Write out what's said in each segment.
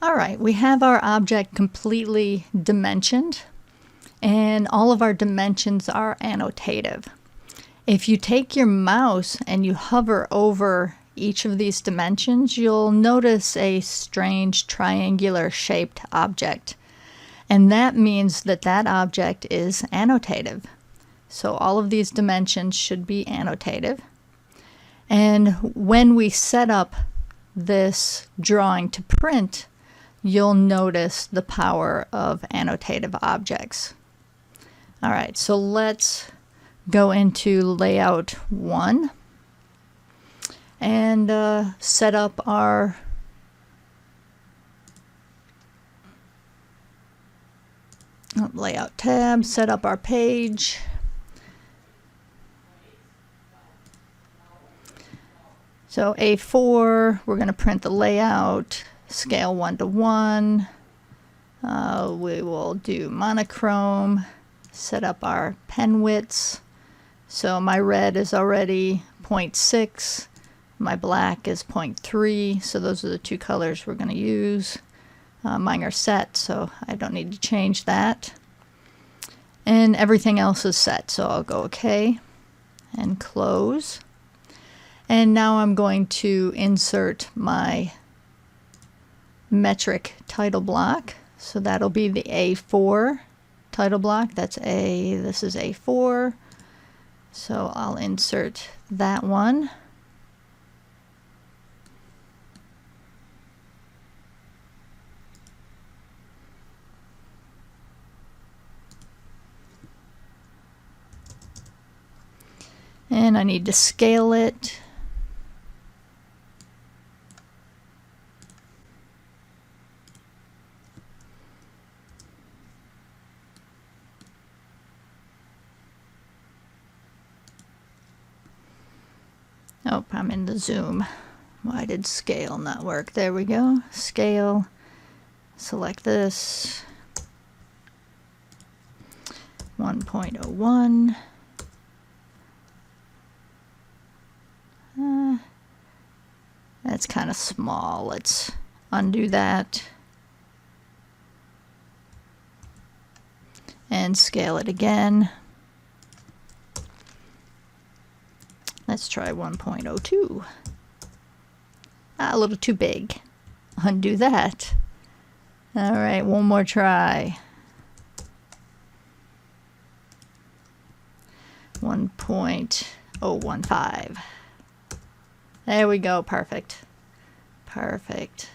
All right, we have our object completely dimensioned, and all of our dimensions are annotative. If you take your mouse and you hover over each of these dimensions, you'll notice a strange triangular shaped object. And that means that that object is annotative. So all of these dimensions should be annotative. And when we set up this drawing to print, you'll notice the power of annotative objects. All right, so let's go into layout 1 and set up our layout tab, set up our page. So A4, we're going to print the layout, scale 1:1. We will do monochrome, set up our pen widths. So my red is already 0.6, my black is 0.3, so those are the two colors we're going to use. Mine are set, so I don't need to change that. And everything else is set, so I'll go OK and close. And now I'm going to insert my metric title block. So that'll be the A4 title block. This is A4. So I'll insert that one. And I need to scale it. Oh, I'm in the zoom. Why did scale not work? There we go. Scale. Select this. 1.01. That's kind of small. Let's undo that. And scale it again. Let's try 1.02. A little too big. Undo that. All right, one more try. 1.015. There we go. Perfect. Perfect.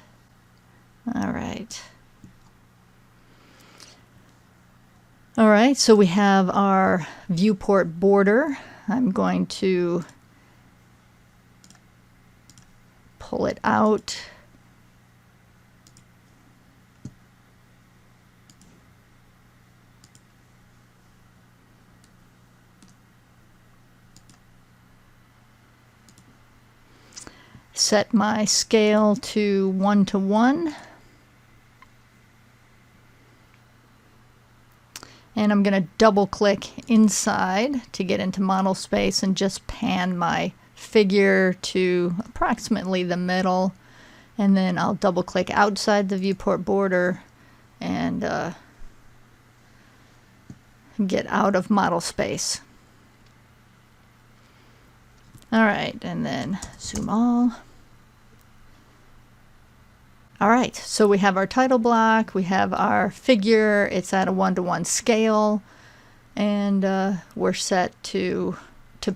All right. All right, so we have our viewport border. I'm going to pull it out. Set my scale to 1:1. And I'm going to double click inside to get into model space and just pan my figure to approximately the middle. And then I'll double click outside the viewport border and get out of model space. All right, and then zoom all. All right, so we have our title block, we have our figure, it's at a 1:1 scale, and we're set to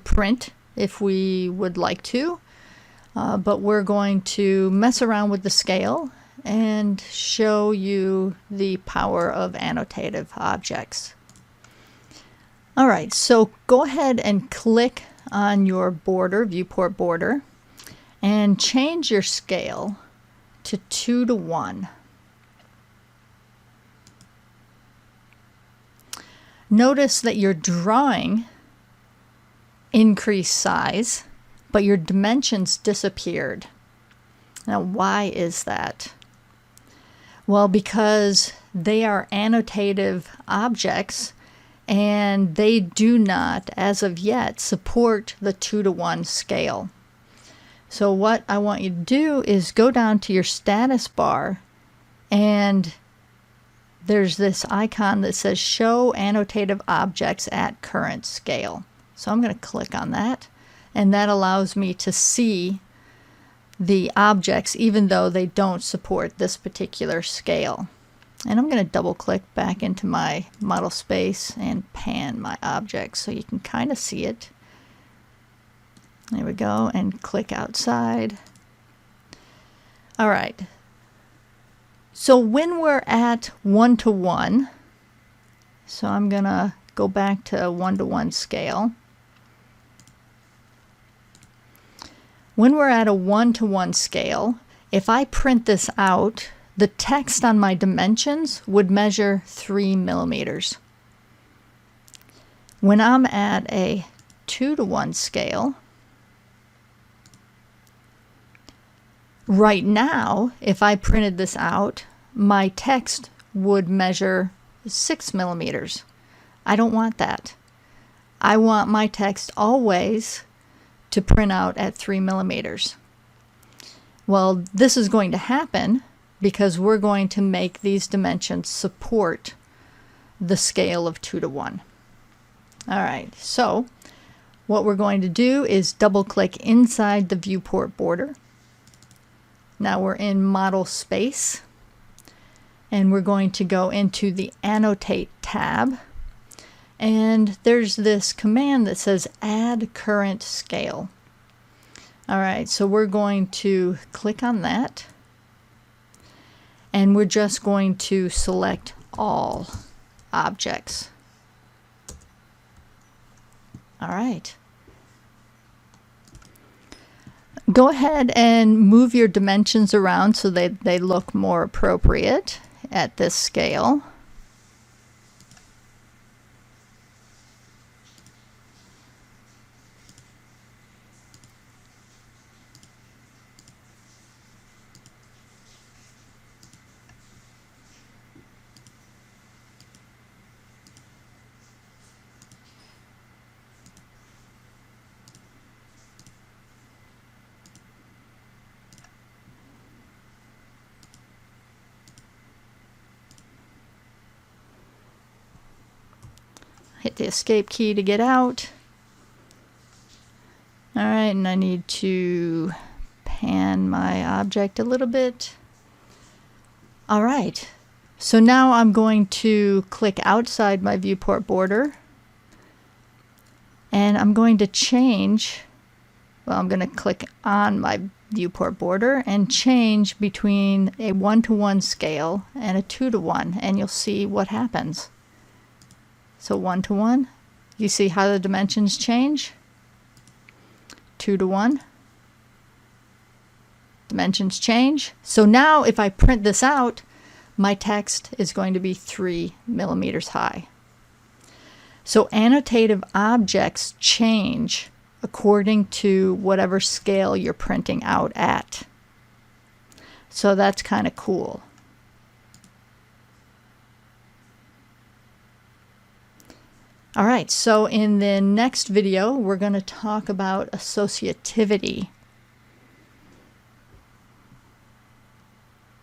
print if we would like to, but we're going to mess around with the scale and show you the power of annotative objects. All right, so go ahead and click on your border, viewport border, and change your scale to 2:1. Notice that your drawing increased size, but your dimensions disappeared. Now, why is that? Well, because they are annotative objects and they do not, as of yet, support the 2:1 scale. So what I want you to do is go down to your status bar and there's this icon that says show annotative objects at current scale. So I'm going to click on that, and that allows me to see the objects even though they don't support this particular scale. And I'm going to double click back into my model space and pan my object so you can kind of see it. There we go, and click outside. All right. So when we're at 1:1, so I'm going to go back to 1:1 scale. When we're at a 1:1 scale, if I print this out, the text on my dimensions would measure 3 millimeters. When I'm at a 2:1 scale, right now, if I printed this out, my text would measure 6 millimeters. I don't want that. I want my text always to print out at 3 millimeters. Well, this is going to happen because we're going to make these dimensions support the scale of 2:1. All right, so what we're going to do is double click inside the viewport border. Now we're in model space, and we're going to go into the annotate tab, and there's this command that says add current scale. All right, so we're going to click on that, and we're just going to select all objects. All right. Go ahead and move your dimensions around so they look more appropriate at this scale. Hit the escape key to get out. All right, and I need to pan my object a little bit. All right, so now I'm going to click outside my viewport border, and I'm going to change, well, I'm going to click on my viewport border and change between a 1:1 scale and a 2:1, and you'll see what happens. So 1:1, you see how the dimensions change? 2:1, dimensions change. So now if I print this out, my text is going to be 3 millimeters high. So annotative objects change according to whatever scale you're printing out at. So that's kind of cool. All right, so in the next video, we're going to talk about associativity